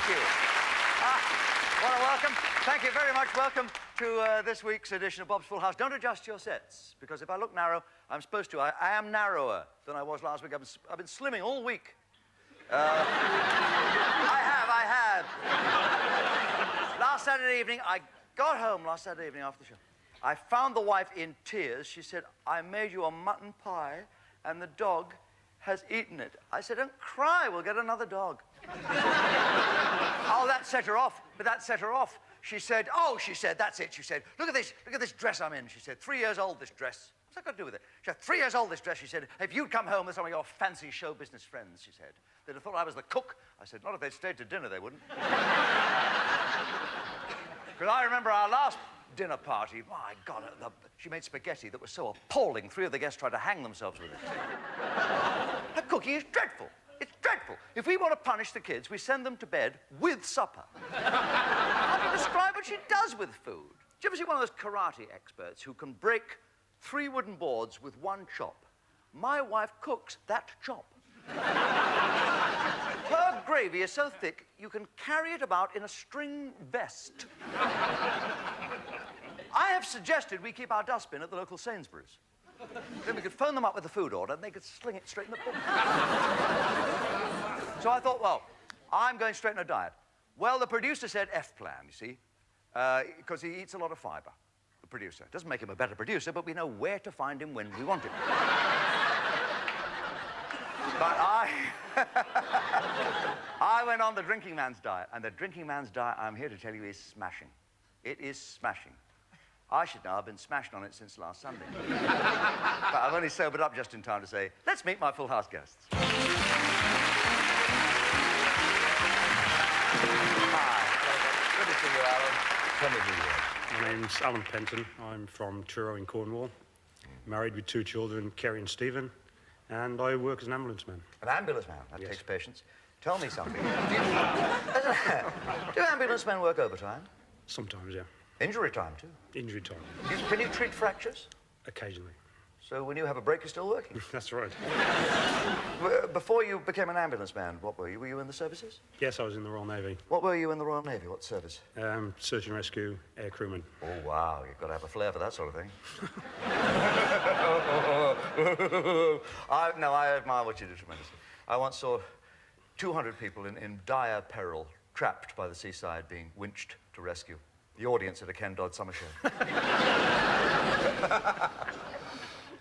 Thank you. What a welcome. Thank you very much. Welcome to this week's edition of Bob's Full House. Don't adjust your sets, because if I look narrow, I'm supposed to. I am narrower than I was last week. I've been slimming all week. I have. Last Saturday evening, I got home last Saturday evening after the show. I found the wife in tears. She said, I made you a mutton pie, and the dog has eaten it. I said, don't cry, we'll get another dog. Oh, that set her off, but that set her off. She said, that's it. She said, look at this dress I'm in. She said, 3 years old, this dress. What's that got to do with it? She said, 3 years old, this dress. She said, if you'd come home with some of your fancy show business friends, she said, they'd have thought I was the cook. I said, not if they'd stayed to dinner, they wouldn't. Because I remember our last dinner party, my God, she made spaghetti that was so appalling, 3 of the guests tried to hang themselves with it. Her cooking is dreadful. It's dreadful. If we want to punish the kids, we send them to bed with supper. How do you describe what she does with food? Do you ever see one of those karate experts who can break 3 wooden boards with 1 chop? My wife cooks that chop. Her gravy is so thick, you can carry it about in a string vest. I have suggested we keep our dustbin at the local Sainsbury's. Then we could phone them up with a food order, and they could sling it straight in the bin. So I thought, well, I'm going straight on a diet. Well, the producer said F-plan, you see, because he eats a lot of fibre, the producer. Doesn't make him a better producer, but we know where to find him when we want him. But I went on the drinking man's diet, and the drinking man's diet, I'm here to tell you, is smashing. It is smashing. I should know, I've been smashing on it since last Sunday. But I've only sobered up just in time to say, let's meet my Full House guests. Hi. Good to see you, Alan. Tell me who you are. My name's Alan Penton. I'm from Truro in Cornwall. Married with 2 children, Kerry and Stephen. And I work as an ambulance man. An ambulance man? That Yes. takes patience. Tell me something. Do ambulance men work overtime? Sometimes, yeah. Injury time, too? Injury time. Can you treat fractures? Occasionally. So when you have a break, you're still working? That's right. Before you became an ambulance man, what were you? Were you in the services? Yes, I was in the Royal Navy. What were you in the Royal Navy? What service? Search and rescue, air crewman. Oh, wow. You've got to have a flair for that sort of thing. I admire what you do tremendously. I once saw 200 people in dire peril, trapped by the seaside, being winched to rescue. The audience at a Ken Dodd summer show.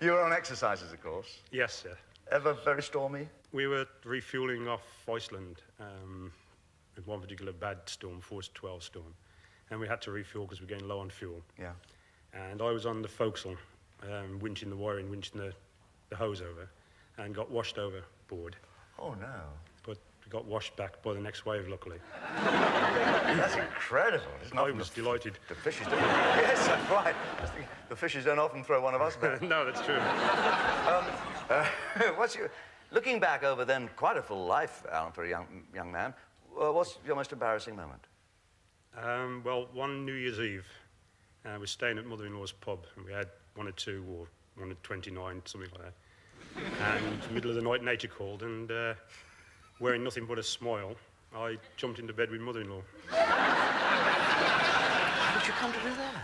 You were on exercises, of course. Yes, sir. Ever very stormy? We were refuelling off Iceland in one particular bad storm, force 12 storm. And we had to refuel because we were getting low on fuel. Yeah. And I was on the forecastle, winching the wiring, winching the hose over, and got washed overboard. Oh, no. But we got washed back by the next wave, luckily. That's incredible. I was delighted. The fishes don't... Yes, that's right. The fishes don't often throw one of us back. No, that's true. Looking back over then quite a full life, Alan, for a young man, what's your most embarrassing moment? Well, one New Year's Eve, I was staying at mother-in-law's pub, and we had 1 or 2 or 1 or 29, something like that. And middle of the night, nature called, and wearing nothing but a smile, I jumped into bed with mother-in-law. How did you come to do that?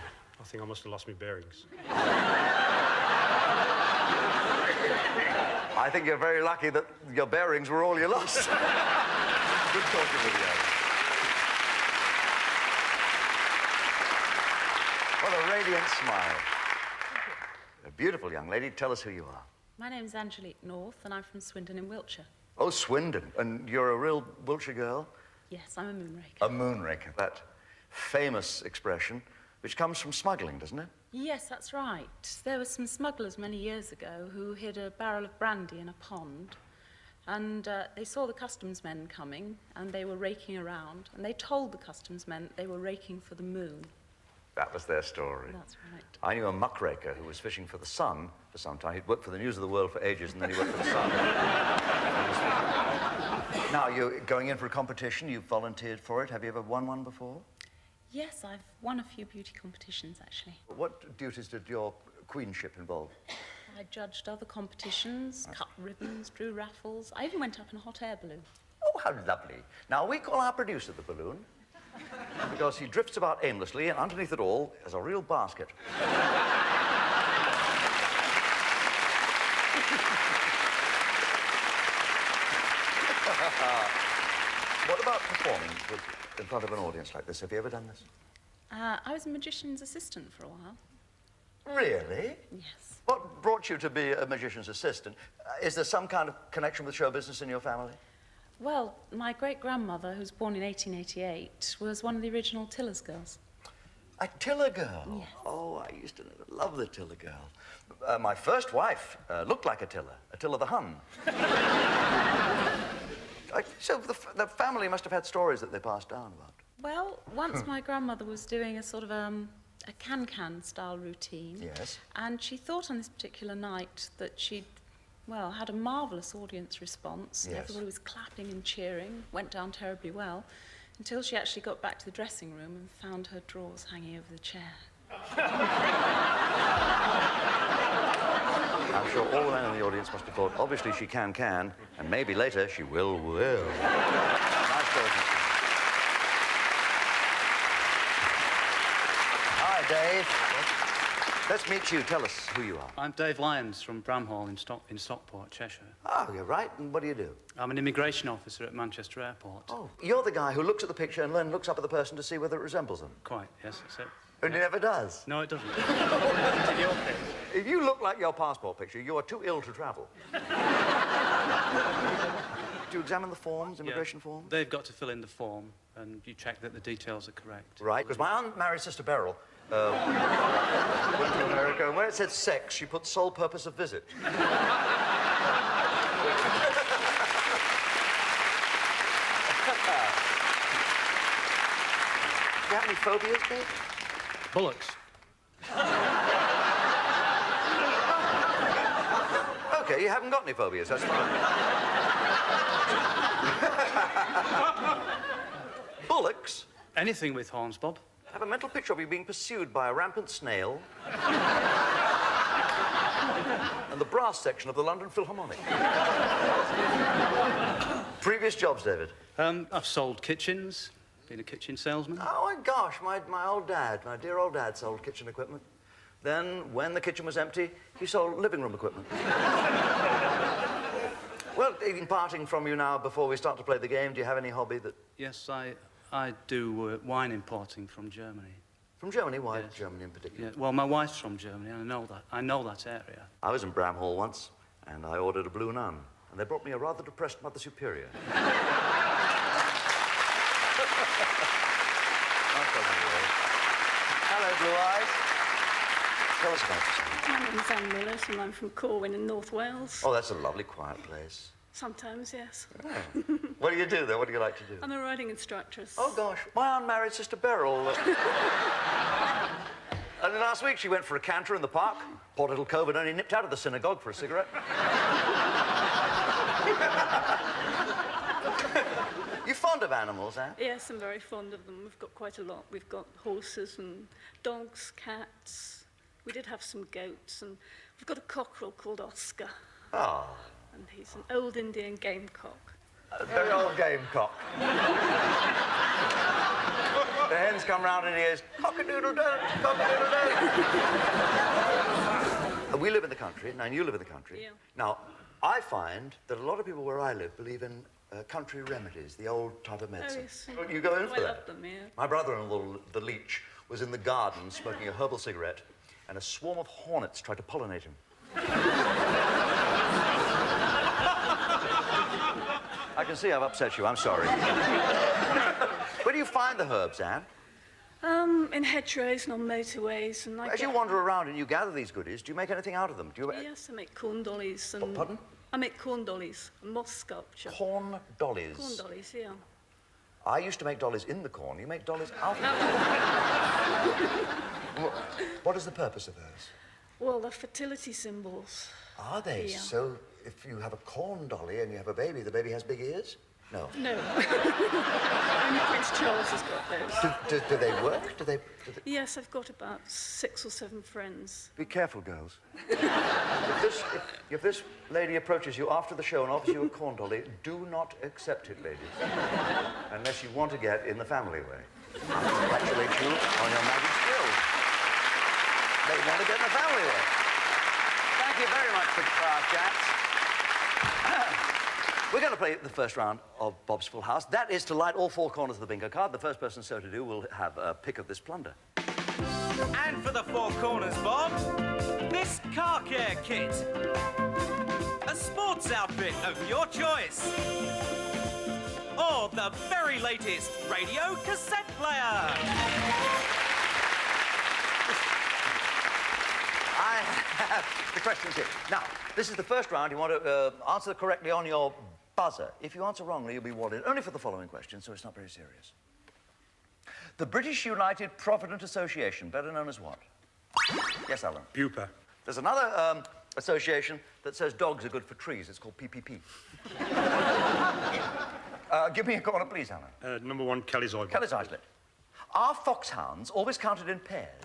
I think I must have lost my bearings. I think you're very lucky that your bearings were all you lost. Good talking with you. What a radiant smile. A beautiful young lady. Tell us who you are. My name's Angelique North, and I'm from Swindon in Wiltshire. Oh, Swindon. And you're a real Wiltshire girl? Yes, I'm a moonraker. A moonraker. That famous expression, which comes from smuggling, doesn't it? Yes, that's right. There were some smugglers many years ago who hid a barrel of brandy in a pond, and they saw the customs men coming, and they were raking around, and they told the customs men they were raking for the moon. That was their story. That's right. I knew a muckraker who was fishing for the sun for some time. He'd worked for the News of the World for ages, and then he worked for the sun. Now, you're going in for a competition. You've volunteered for it. Have you ever won one before? Yes, I've won a few beauty competitions, actually. What duties did your queenship involve? I judged other competitions, cut ribbons, drew raffles. I even went up in a hot air balloon. Oh, how lovely. Now, we call our producer the balloon because he drifts about aimlessly, and underneath it all is a real basket. What about performing in front of an audience like this? Have you ever done this? I was a magician's assistant for a while. Really? Yes. What brought you to be a magician's assistant? Is there some kind of connection with show business in your family? Well, my great-grandmother, who was born in 1888, was one of the original Tiller's girls. A Tiller girl? Yes. Oh, I used to love the Tiller girl. My first wife looked like a Tiller the Hun. So the family must have had stories that they passed down about. Well, once my grandmother was doing a sort of a can-can style routine. Yes. And she thought on this particular night that she'd, well, had a marvellous audience response. Yes. Everybody was clapping and cheering, went down terribly well, until she actually got back to the dressing room and found her drawers hanging over the chair. I'm sure all the men in the audience must have thought, obviously she can, and maybe later she will. Nice talking to you. Hi, Dave. Let's meet you. Tell us who you are. I'm Dave Lyons from Bramhall in Stockport, Cheshire. Oh, you're right. And what do you do? I'm an immigration officer at Manchester Airport. Oh, you're the guy who looks at the picture and then looks up at the person to see whether it resembles them. Quite, yes, that's it. And he never does. No, it doesn't. If you look like your passport picture, you are too ill to travel. Do you examine the forms, immigration forms? They've got to fill in the form, and you check that the details are correct. Right, because my aunt married Sister Beryl. Went to America, and where it said sex, she put sole purpose of visit. Do you have any phobias, Dave? Bullocks. Okay, you haven't got any phobias, that's fine. Bullocks? Anything with horns, Bob. I have a mental picture of you being pursued by a rampant snail and the brass section of the London Philharmonic. Previous jobs, David? I've sold kitchens, been a kitchen salesman. Oh, my gosh, my old dad, my dear old dad sold kitchen equipment. Then, when the kitchen was empty, he sold living room equipment. Well, in parting from you now, before we start to play the game, do you have any hobby that... Yes, I do wine importing from Germany. From Germany? Why Yes. Germany in particular? Yeah, well, my wife's from Germany, and I know that area. I was in Bramhall once, and I ordered a Blue Nun, and they brought me a rather depressed Mother Superior. Hello, Blue Eyes. Tell us about yourself. My name's Anne Millers and I'm from Corwin in North Wales. Oh, that's a lovely, quiet place. Sometimes, yes. Oh. What do you do there? What do you like to do? I'm a riding instructor. Oh, gosh. My aunt married Sister Beryl. And then last week she went for a canter in the park. Poor little cove had only nipped out of the synagogue for a cigarette. You fond of animals, Anne? Yes, I'm very fond of them. We've got quite a lot. We've got horses and dogs, cats. We did have some goats, and we've got a cockerel called Oscar. Oh. And he's an old Indian gamecock. A very old gamecock. The hens come round and he goes, cock-a-doodle-doo, cock-a-doodle-doo. We live in the country, and you live in the country. Yeah. Now, I find that a lot of people where I live believe in country remedies, the old type of medicine. yes. You go in for I that? love them, yeah. My brother-in-law, the leech, was in the garden smoking a herbal cigarette, and a swarm of hornets tried to pollinate him. I can see I've upset you. I'm sorry. Where do you find the herbs, Anne? In hedgerows and on motorways, and As you wander around and you gather these goodies, do you make anything out of them? Do you... Yes, I make corn dollies and... Pardon? I make corn dollies and moss sculpture. Corn dollies. Corn dollies, yeah. I used to make dollies in the corn. You make dollies out of it. What is the purpose of those? Well, they're fertility symbols. Are they? Yeah. So if you have a corn dolly and you have a baby, the baby has big ears? No. No. Only Prince Yes, Charles has got those. Do they work? Yes, I've got about 6 or 7 friends. Be careful, girls. If this lady approaches you after the show and offers you a corn dolly, do not accept it, ladies. Unless you want to get in the family way. I congratulate you on your magic skills. They want to get in the family way. Thank you very much for our chats. We're going to play the first round of Bob's Full House. That is to light all 4 corners of the bingo card. The first person so to do will have a pick of this plunder. And for the 4 corners, Bob, this car care kit. A sports outfit of your choice. Or the very latest radio cassette player. I have the questions here. Now, this is the first round. You want to answer correctly on your buzzer. If you answer wrongly, you'll be warded only for the following question, so it's not very serious. The British United Provident Association, better known as what? Yes, Alan? Bupa. There's another association that says dogs are good for trees. It's called PPP. Give me a corner, please, Alan. Number 1, Kelly's Islet. Kelly's Islet. Are foxhounds always counted in pairs?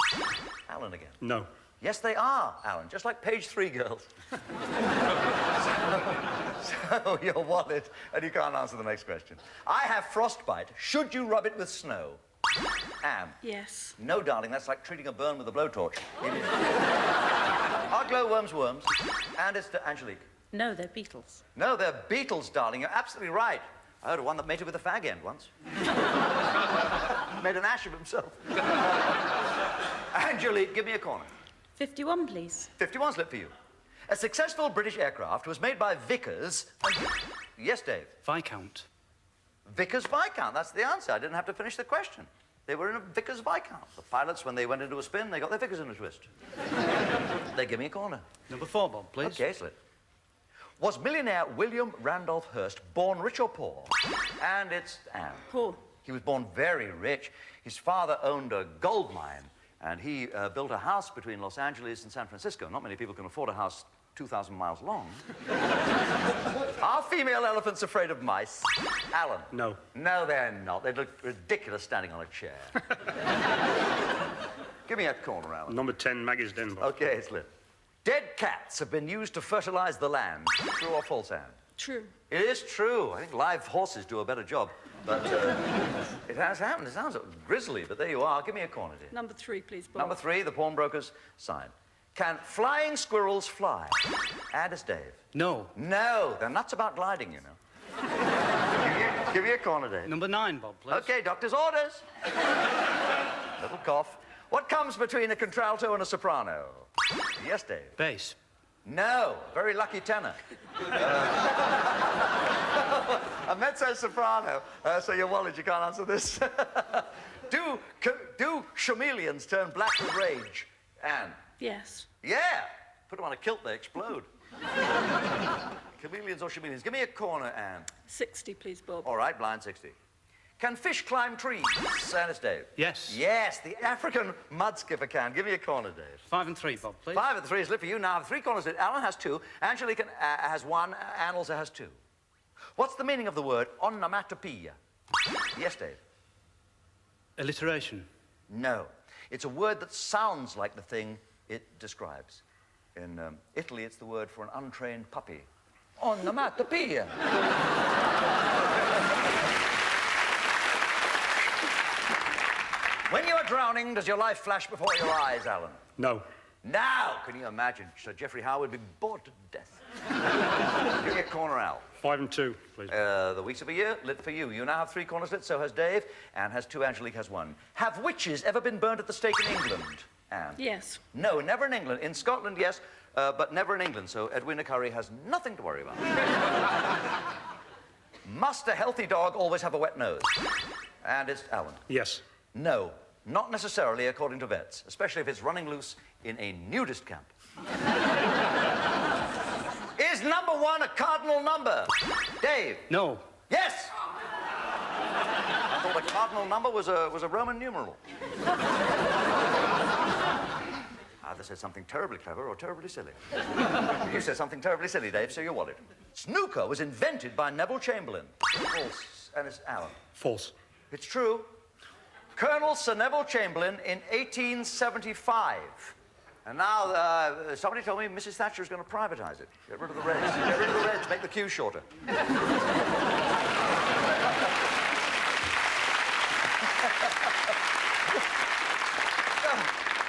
Alan again. No. Yes, they are, Alan, just like page 3 girls. So your wallet, and you can't answer the next question. I have frostbite. Should you rub it with snow? Anne. Yes. No, darling, that's like treating a burn with a blowtorch. Are glowworms worms? And it's to Angelique. No, they're beetles. No, they're beetles, darling. You're absolutely right. I heard of one that mated with a fag end once. Made an ash of himself. Angelique, give me a corner. 51, please. 51's lit for you. A successful British aircraft was made by Vickers and... Yes, Dave? Viscount. Vickers Viscount, that's the answer. I didn't have to finish the question. They were in a Vickers Viscount. The pilots, when they went into a spin, they got their Vickers in a twist. They give me a corner. Number 4, Bob, please. Okay, slit. Was millionaire William Randolph Hearst born rich or poor? And it's Anne. Poor. He was born very rich. His father owned a gold mine, and he built a house between Los Angeles and San Francisco. Not many people can afford a house 2,000 miles long. Are female elephants afraid of mice? Alan? No. No, they're not. They look ridiculous standing on a chair. Give me a corner, Alan. Number 10, Maggie's Den, Bob. Okay, it's lit. Dead cats have been used to fertilize the land. True or false, Anne? True. It is true. I think live horses do a better job. But it has happened. It sounds grisly, but there you are. Give me a corner, dear. Number 3, please, Bob. Number 3, the pawnbroker's sign. Can flying squirrels fly? And it's Dave. No. No, they're nuts about gliding, you know. give me a corner, Dave. Number 9, Bob, please. Okay, doctor's orders. Little cough. What comes between a contralto and a soprano? Yes, Dave. Bass. No, very lucky tenor. A mezzo-soprano. So your wallet, you can't answer this. Do chameleons turn black with rage? Anne? Yes. Yeah. Put them on a kilt, they explode. Chameleons or chameleons? Give me a corner, Anne. 60, please, Bob. All right, blind 60. Can fish climb trees? Ernest Dave. Yes. Yes, the African mudskipper can. Give me a corner, Dave. 5 and 3, Bob, please. 5 and 3 is lit for you. Now, 3 corners lit. Alan has 2. Angelique has 1. Anne also has 2. What's the meaning of the word onomatopoeia? Yes, Dave. Alliteration. No. It's a word that sounds like the thing it describes. In Italy, it's the word for an untrained puppy. Onomatopoeia. When you are drowning, does your life flash before your eyes, Alan? No. Now, can you imagine? Sir Geoffrey Howe would be bored to death. Give me a corner, Al. 5 and 2, please. The weeks of a year, lit for you. You now have 3 corners lit, so has Dave. Anne has 2, Angelique has 1. Have witches ever been burned at the stake in England, Anne? Yes. No, never in England. In Scotland, yes, but never in England, so Edwina Curry has nothing to worry about. Must a healthy dog always have a wet nose? And it's Alan. Yes. No, not necessarily according to vets, especially if it's running loose in a nudist camp. Is number 1 a cardinal number? Dave? No. Yes! I thought a cardinal number was a Roman numeral. Either said something terribly clever or terribly silly. You said something terribly silly, Dave, so your wallet. Snooker was invented by Neville Chamberlain. False. And it's Alan. False. It's true. Colonel Sir Neville Chamberlain in 1875. And now, somebody told me Mrs. Thatcher is going to privatize it. Get rid of the Reds. Get rid of the Reds, make the queue shorter.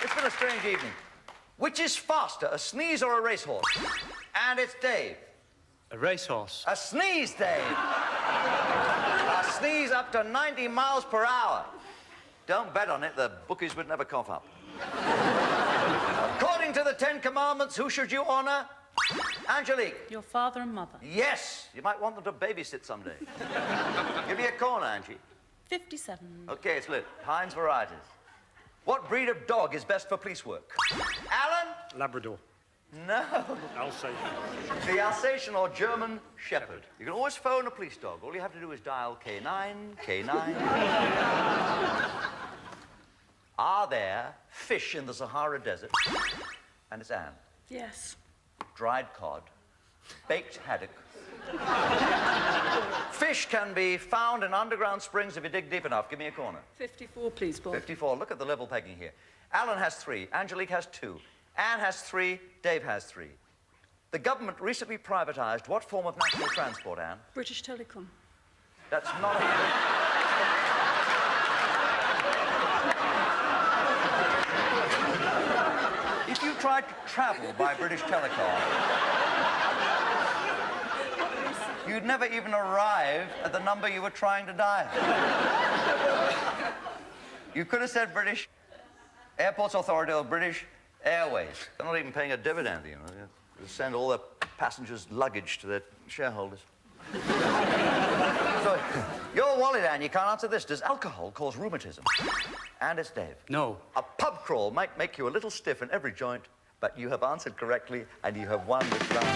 It's been a strange evening. Which is faster, a sneeze or a racehorse? And it's Dave. A racehorse. A sneeze, Dave. A sneeze up to 90 miles per hour. Don't bet on it, the bookies would never cough up. According to the Ten Commandments, who should you honor? Angelique. Your father and mother. Yes, you might want them to babysit someday. Give me a corner, Angie. 57. Okay, it's lit. Heinz varieties. What breed of dog is best for police work? Alan? Labrador. No. Alsatian. The Alsatian or German Shepherd. You can always phone a police dog. All you have to do is dial K9, K9. Are there fish in the Sahara Desert? And it's Anne. Yes. Dried cod, baked haddock. Fish can be found in underground springs if you dig deep enough. Give me a corner. 54, please, Bob. 54. Look at the level pegging here. Alan has 3. Angelique has 2. Anne has 3. Dave has 3. The government recently privatized what form of national transport, Anne? British Telecom. That's not a... If you tried to travel by British Telecom, you'd never even arrive at the number you were trying to dial. You could have said British Airports Authority or British Airways. They're not even paying a dividend, you know. They send all their passengers' luggage to their shareholders. So, your wallet, Anne, you can't answer this. Does alcohol cause rheumatism? And it's Dave. No. A pub crawl might make you a little stiff in every joint, but you have answered correctly and you have won this round.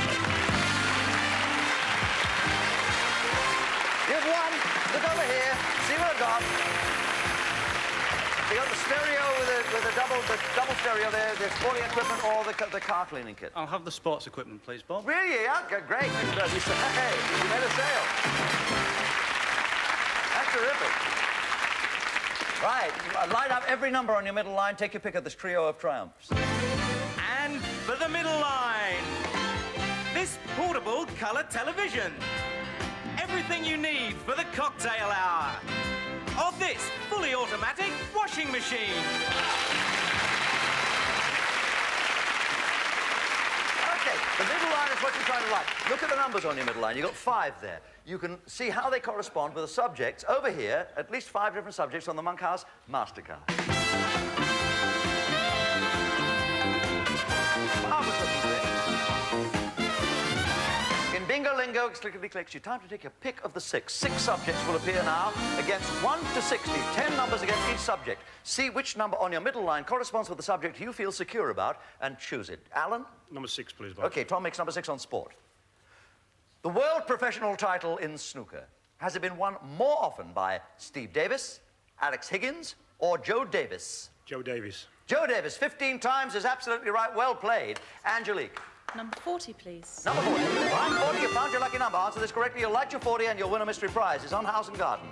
You've won. Look over here. See what I've got. You got the stereo with the double stereo there, the sporting equipment or the car cleaning kit. I'll have the sports equipment, please, Bob. Really? Yeah, great. Hey, you made a sale. That's terrific. Right, line up every number on your middle line. Take your pick of this trio of triumphs. And for the middle line, this portable colour television. Everything you need for the cocktail hour. Or this fully automatic washing machine. Okay, the middle line is what you're trying to like. Look at the numbers on your middle line. You've got 5 there. You can see how they correspond with the subjects over here, at least 5 different subjects on the Monkhouse MasterCard. Marvelous looking bit. In Bingo Lingo, Clickety Clicks, your time to take your pick of the 6. 6 subjects will appear now against 1 to 60. 10 numbers against each subject. See which number on your middle line corresponds with the subject you feel secure about and choose it. Alan? Number 6, please, Bob. Okay, Tom makes number 6 on sport. The world professional title in snooker, has it been won more often by Steve Davis, Alex Higgins, or Joe Davis? Joe Davis. Joe Davis, 15 times is absolutely right. Well played. Angelique. Number 40, please. Number 40. Line 40, you found your lucky number. Answer this correctly, you'll light your 40 and you'll win a mystery prize. It's on House and Garden.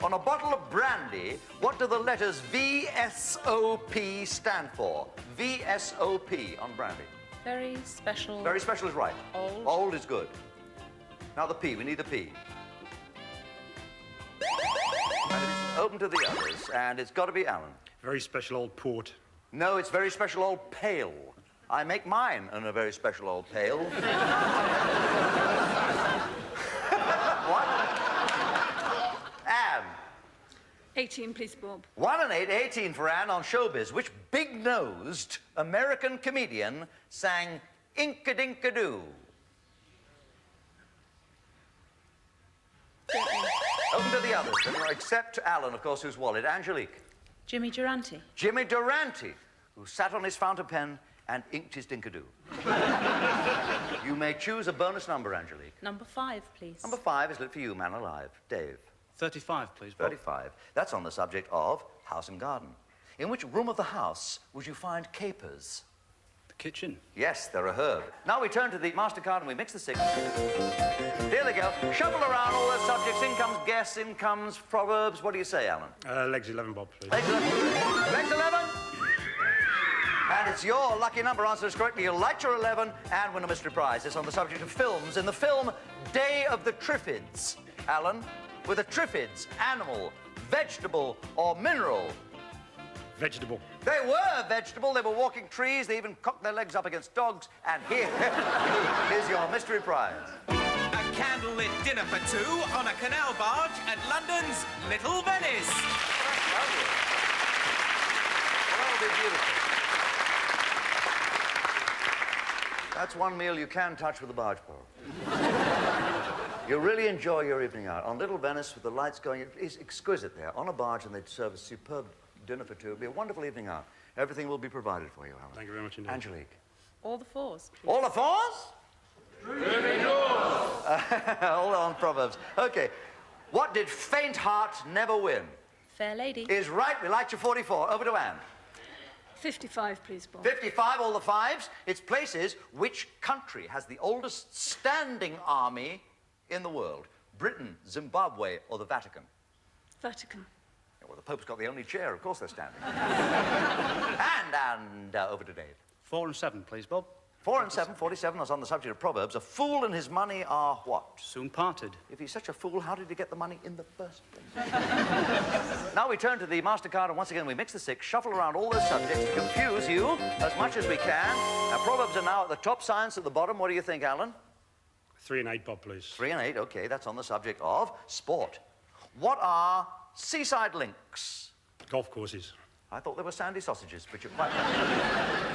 On a bottle of brandy, what do the letters VSOP stand for? VSOP on brandy. Very special. Very special is right. Old. Old is good. Now the P, we need the P. And it's open to the others, and it's got to be Alan. Very special old port. No, it's very special old pale. I make mine in a very special old pail. What? Anne. 18, please, Bob. 1 and 8, 18 for Anne on Showbiz. Which big-nosed American comedian sang Ink-a-Dink-a-Doo? Open to the others, except Alan, of course, whose wallet. Angelique. Jimmy Durante. Jimmy Durante, who sat on his fountain pen and inked his dinkadoo. You may choose a bonus number, Angelique. Number 5, please. Number 5 is lit for you, man alive. Dave. 35, please, Bob. 35. That's on the subject of house and garden. In which room of the house would you find capers? The Kitchen. Yes, they're a herb. Now we turn to the MasterCard and we mix the 6. Here they go. Shuffle around all those subjects. In comes guess, in comes proverbs. What do you say, Alan? Legs 11, Bob, please. Legs 11. Legs 11. And it's your lucky number. Answers correctly. You'll light your 11 and win a mystery prize. It's on the subject of films. In the film Day of the Triffids, Alan, were the Triffids animal, vegetable, or mineral? Vegetable. They were vegetable. They were walking trees. They even cocked their legs up against dogs. And here is your mystery prize. A candlelit dinner for 2 on a canal barge at London's Little Venice. Lovely. Well, that'll be beautiful. That's one meal you can touch with a barge pole. You'll really enjoy your evening out. On Little Venice with the lights going, it's exquisite there. On a barge, and they'd serve a superb dinner for 2. It'll be a wonderful evening out. Everything will be provided for you, Alan. Thank you very much indeed. Angelique. All the 4s, please. All the 4s? Hold on, Proverbs. Okay. What did faint heart never win? Fair lady. Is right. We like your 44. Over to Anne. 55, please, Bob. 55, all the 5s. It's places. Which country has the oldest standing army in the world? Britain, Zimbabwe, or the Vatican? Vatican. Well, the Pope's got the only chair. Of course they're standing. and over to Dave. 4 and 7, please, Bob. 4 and 7, 47. That's on the subject of Proverbs. A fool and his money are what? Soon parted. If he's such a fool, how did he get the money in the first place? Now we turn to the MasterCard, and once again we mix the 6, shuffle around all those subjects to confuse you as much as we can. Proverbs are now at the top, science at the bottom. What do you think, Alan? 3 and 8, Bob, please. 3 and 8, okay. That's on the subject of sport. What are seaside links? Golf courses. I thought they were sandy sausages, but you're quite right.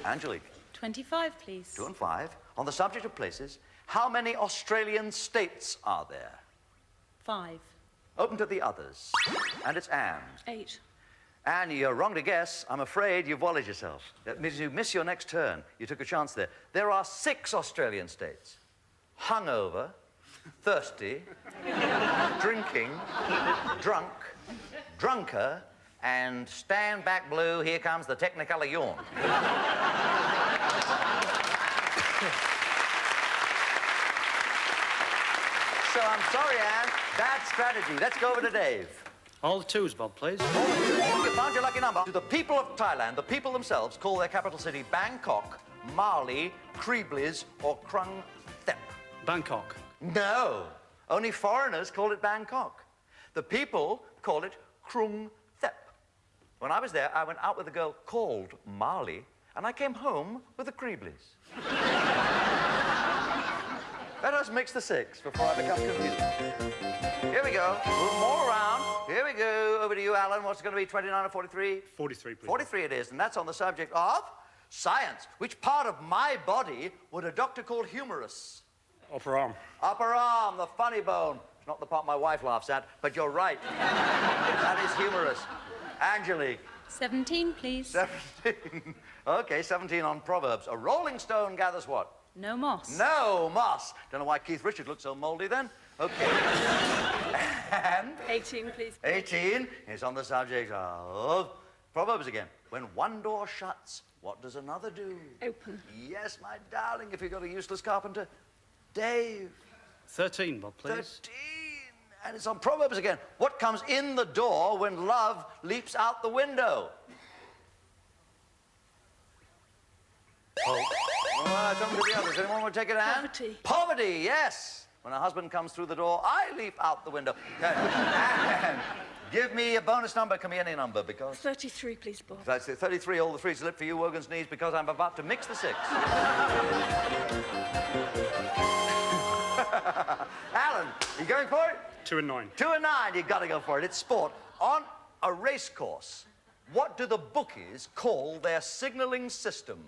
Angelique. 25, please. 2 and 5. On the subject of places, how many Australian states are there? 5. Open to the others. And it's Anne. 8. Anne, you're wrong to guess. I'm afraid you've volleyed yourself. That means you miss your next turn. You took a chance there. There are 6 Australian states. Hungover, thirsty, drinking, drunk, drunker, and stand back blue, here comes the Technicolor yawn. So I'm sorry, Anne. Bad strategy. Let's go over to Dave. All the 2s, Bob, please. You found your lucky number. To the people of Thailand, the people themselves call their capital city Bangkok, Mali, Kreeblis, or Krung Thep. Bangkok. No. Only foreigners call it Bangkok. The people call it Krung Thep. When I was there, I went out with a girl called Mali, and I came home with the Kreeblis. Let us mix the 6 before I become confused. Here we go. Move them all around. Here we go. Over to you, Alan. What's it going to be, 29 or 43? 43, please. 43 it is, and that's on the subject of science. Which part of my body would a doctor call humerus? Upper arm. Upper arm, the funny bone. It's not the part my wife laughs at, but you're right. That is humerus. Angelique. 17, please. 17. Okay, 17 on Proverbs. A rolling stone gathers what? No moss. No moss. Don't know why Keith Richards looked so mouldy then. Okay. And 18, please. 18 is on the subject of Proverbs again. When one door shuts, what does another do? Open. Yes, my darling, if you've got a useless carpenter. Dave. 13, Bob, please. 13. And it's on Proverbs again. What comes in the door when love leaps out the window? Oh. All right, come to the others. Anyone want to take it, Anne? Poverty. Poverty, yes. When a husband comes through the door, I leap out the window. Anne, give me a bonus number. Can be any number, because... 33, please, Bob. That's it. 33, all the 3s lit for you, Wogan's knees, because I'm about to mix the 6. Alan, you going for it? 2 and 9. 2 and 9, you've got to go for it. It's sport. On a race course, what do the bookies call their signalling system?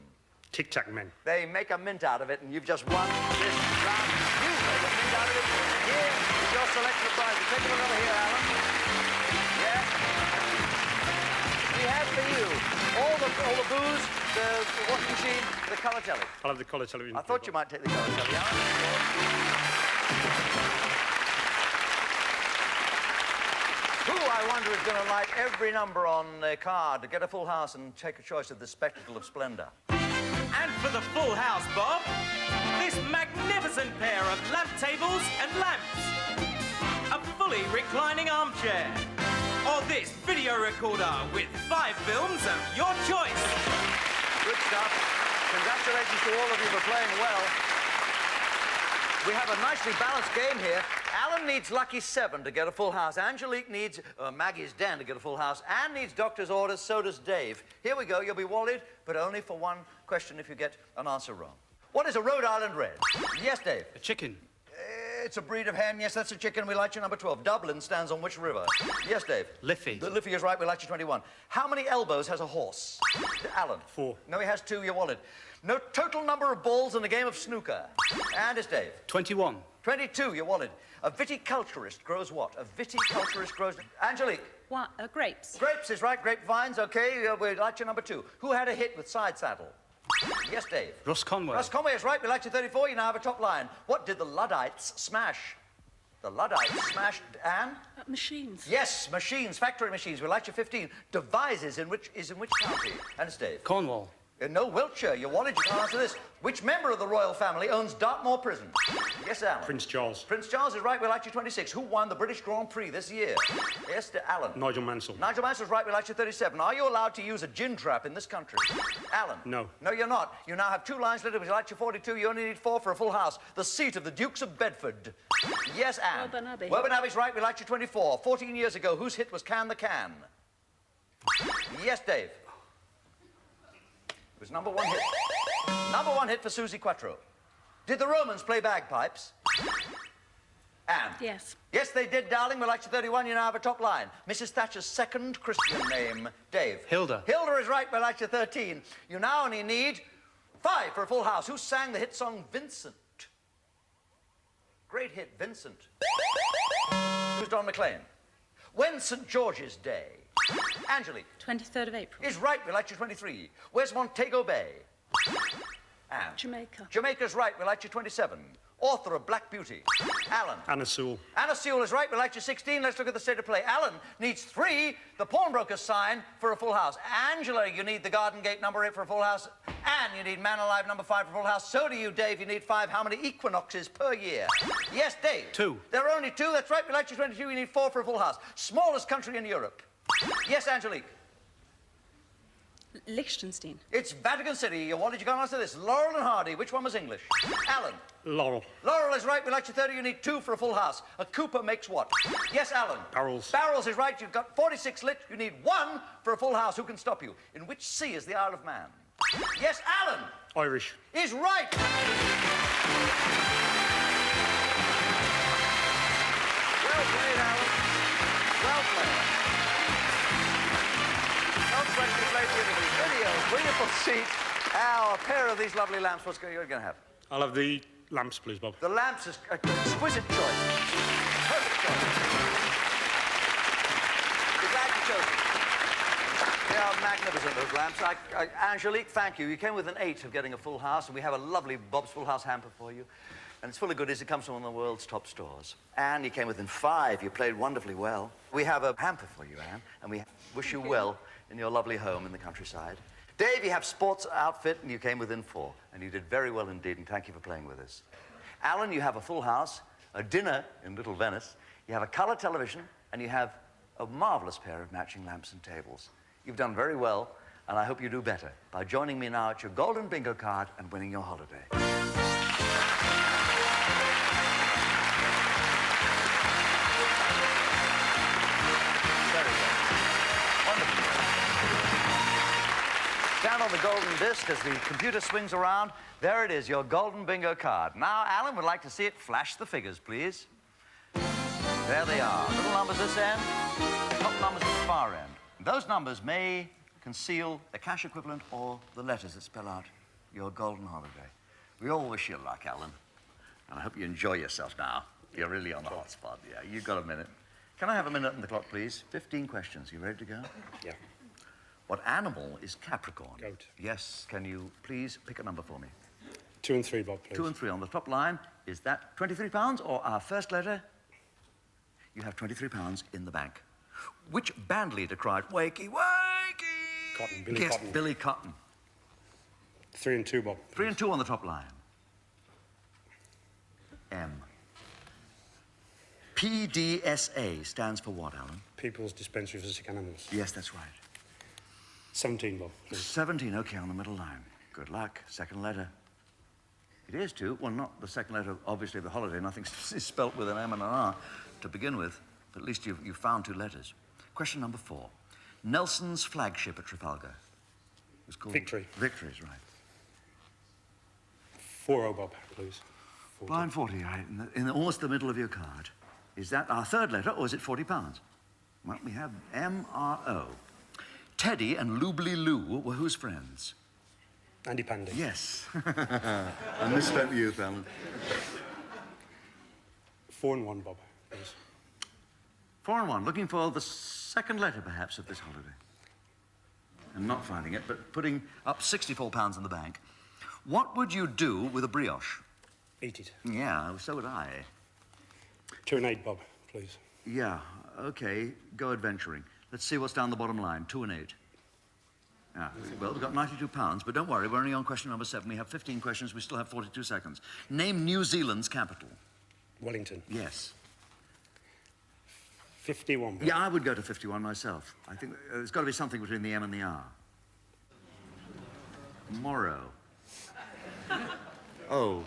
Tic-tac men. They make a mint out of it, and you've just won this round. You make a mint out of it. Here is your selection of prizes. Take a look over here, Alan. Yeah. We have for you all the booze, the washing machine, the colour telly. I'll have the colour television. I thought you might take the colour telly, Alan. Who, I wonder, is going to light every number on their card to get a full house and take a choice of the spectacle of splendour? And for the full house, Bob, this magnificent pair of lamp tables and lamps, a fully reclining armchair, or this video recorder with 5 films of your choice. Good stuff. Congratulations to all of you for playing well. We have a nicely balanced game here. Alan needs lucky 7 to get a full house. Angelique needs Maggie's den to get a full house. Anne needs doctor's orders, so does Dave. Here we go. You'll be walled, but only for one question if you get an answer wrong. What is a Rhode Island Red? Yes, Dave. A chicken. It's a breed of hen. Yes, that's a chicken. We like you number 12. Dublin stands on which river? Yes, Dave. Liffey. The Liffey is right. We like you 21. How many elbows has a horse? Alan. 4. No, he has 2. You're walled. No total number of balls in the game of snooker. And it's Dave. 21. 22, you're walled. A viticulturist grows what? A viticulturist grows... Angelique. Grapes. Grapes is right. Grapevines, OK. We'd like you number 2. Who had a hit with Side Saddle? Yes, Dave. Russ Conway. Russ Conway is right. We like you 34. You now have a top line. What did the Luddites smash? The Luddites smashed, Anne? Machines. Yes, machines, factory machines. We like you 15. Devizes in which county? And it's Dave. Cornwall. No, Wiltshire. You're walled. You can't answer this. Which member of the royal family owns Dartmoor Prison? Yes, Alan. Prince Charles. Prince Charles is right. We like you 26. Who won the British Grand Prix this year? Yes, to Alan. Nigel Mansell. Nigel Mansell's right. We like you 37. Are you allowed to use a gin trap in this country? Alan. No. No, you're not. You now have 2 lines later. We like you 42. You only need 4 for a full house. The seat of the Dukes of Bedford. Yes, Anne. Woburn Abbey. Woburn Abbey's right. We like you 24. 14 years ago, whose hit was Can the Can? Yes, Dave. It was number 1 hit. Number 1 hit for Susie Quattro. Did the Romans play bagpipes? Anne. Yes. Yes, they did, darling. We like you 31. You now have a top line. Mrs. Thatcher's second Christian name, Dave. Hilda. Hilda is right. We like you 13. You now only need 5 for a full house. Who sang the hit song Vincent? Great hit, Vincent. Who's Don McLean? When's St. George's Day? Angelique. 23rd of April. Is right. We like you 23. Where's Montego Bay? Anne. Jamaica. Jamaica's right. We like you 27. Author of Black Beauty. Alan. Anna Sewell. Anna Sewell is right. We like you 16. Let's look at the state of play. Alan needs 3, the pawnbroker's sign, for a full house. Angela, you need the Garden Gate number 8 for a full house. Anne, you need Man Alive number 5 for a full house. So do you, Dave. You need 5. How many equinoxes per year? Yes, Dave. 2. There are only 2. That's right. We like you 22. You need 4 for a full house. Smallest country in Europe. Yes, Angelique. Liechtenstein. It's Vatican City. You wanted you can't answer this. Laurel and Hardy. Which one was English? Alan. Laurel. Laurel is right. We like you 30. You need 2 for a full house. A Cooper makes what? Yes, Alan. Barrels. Barrels is right. You've got 46 lit. You need 1 for a full house. Who can stop you? In which sea is the Isle of Man? Yes, Alan. Irish. Is right. Well played, Alan. Well played. No question played with the videos. Beautiful seat. Now, a pair of these lovely lamps. What's you're going to have? I'll have the lamps, please, Bob. The lamps is an exquisite choice. Perfect choice. We're glad you chose them. They are magnificent, those lamps. Angelique, thank you. You came with an 8 of getting a full house, and we have a lovely Bob's Full House hamper for you. And it's full of goodies. It comes from one of the world's top stores. Anne, you came within 5. You played wonderfully well. We have a hamper for you, Anne, and we wish you well in your lovely home in the countryside. Dave, you have sports outfit, and you came within 4. And you did very well indeed, and thank you for playing with us. Alan, you have a full house, a dinner in Little Venice, you have a colour television, and you have a marvellous pair of matching lamps and tables. You've done very well, and I hope you do better by joining me now at your golden bingo card and winning your holiday. Very good. Wonderful. Stand on the golden disc as the computer swings around. There it is, your golden bingo card. Now, Alan would like to see it flash the figures, please. There they are. Little numbers this end, top numbers at the far end. Those numbers may conceal the cash equivalent or the letters that spell out your golden holiday. We all wish you luck, Alan. And I hope you enjoy yourself now. You're really on the hot spot. Yeah, you've got a minute. Can I have a minute on the clock, please? 15 questions. You ready to go? Yeah. What animal is Capricorn? Goat. Yes. Can you please pick a number for me? 2 and 3, Bob, please. 2 and 3 on the top line. Is that £23 or our first letter? You have £23 in the bank. Which band leader cried, "Wakey, wakey"? Cotton, Billy Yes, Cotton. Billy Cotton. 3 and 2, Bob. 3 and 2 on the top line. M. PDSA stands for what, Alan? People's Dispensary for Sick Animals. Yes, that's right. 17, Bob, please. 17, okay, on the middle line. Good luck. Second letter. It is too. Well, not the second letter, obviously, of the holiday. Nothing is spelt with an M and an R to begin with. But at least you've found 2 letters. Question number 4. Nelson's flagship at Trafalgar. It was called... Victory. Victory is right. 4-0, Bob, please. 40. Line 40, right, in almost the middle of your card. Is that our third letter, or is it £40? Well, we have M-R-O. Teddy and Loobly Loo were whose friends? Andy Pandy. Yes. A misspent youth, Alan. 4 and 1, Bob, please. 4 and 1, looking for the second letter, perhaps, of this holiday. And not finding it, but putting up £64 in the bank. What would you do with a brioche? Eat it. Yeah, so would I. 2 and 8, Bob, please. Yeah, okay, go adventuring. Let's see what's down the bottom line, 2 and 8. Ah, well, we've got £92, but don't worry, we're only on question number 7. We have 15 questions, we still have 42 seconds. Name New Zealand's capital. Wellington. Yes. 51, Bob. Yeah, I would go to 51 myself. I think there's got to be something between the M and the R. Morrow. Oh,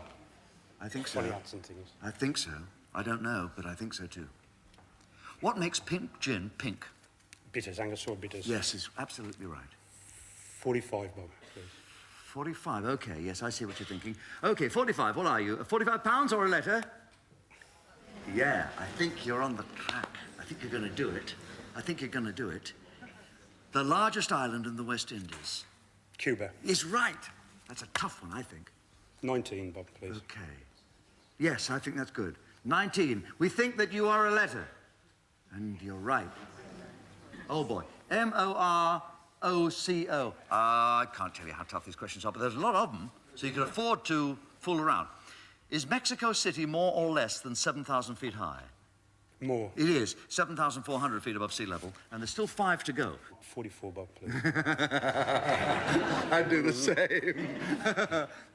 I think so. Funny accent things. I think so. I don't know, but I think so too. What makes pink gin pink? Bitters, Angus bitters. Yes, it's absolutely right. 45, Bob, please. 45, okay, yes, I see what you're thinking. Okay, 45, what are you? £45 or a letter? Yeah, I think you're on the track. I think you're going to do it. I think you're going to do it. The largest island in the West Indies. Cuba. Is right. That's a tough one, I think. 19, Bob, please. Okay. Yes, I think that's good. 19. We think that you are a letter. And you're right. Oh, boy. M-O-R-O-C-O. I can't tell you how tough these questions are, but there's a lot of them, so you can afford to fool around. Is Mexico City more or less than 7,000 feet high? More. It is. 7,400 feet above sea level, and there's still 5 to go. 44, Bob, please. I'd do the same.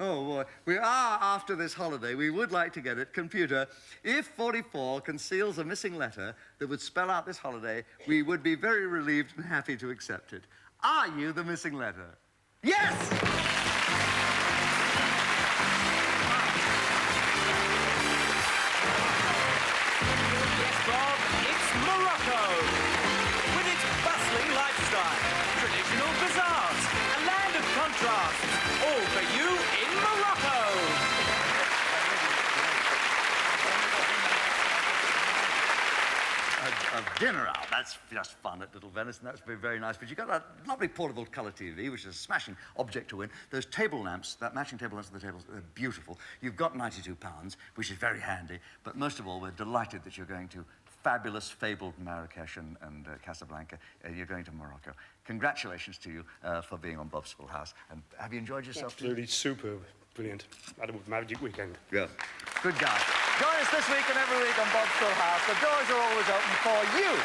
Oh, boy. We are after this holiday. We would like to get it. Computer, if 44 conceals a missing letter that would spell out this holiday, we would be very relieved and happy to accept it. Are you the missing letter? Yes! Bob, it's Morocco. With its bustling lifestyle, traditional bazaars, a land of contrasts, all for you in Morocco. A dinner out. That's just fun at Little Venice, and that's been very nice. But you've got a lovely portable colour TV, which is a smashing object to win. Those table lamps, that matching table lamps on the tables, they're beautiful. You've got £92, which is very handy. But most of all, we're delighted that you're going to fabulous, fabled Marrakesh and Casablanca. You're going to Morocco. Congratulations to you for being on Bob's Full House. And have you enjoyed yourself? Absolutely superb. Brilliant. Had a magic weekend. Yeah. Good guy. Join us this week and every week on Bob's Full House. The doors are always open for you.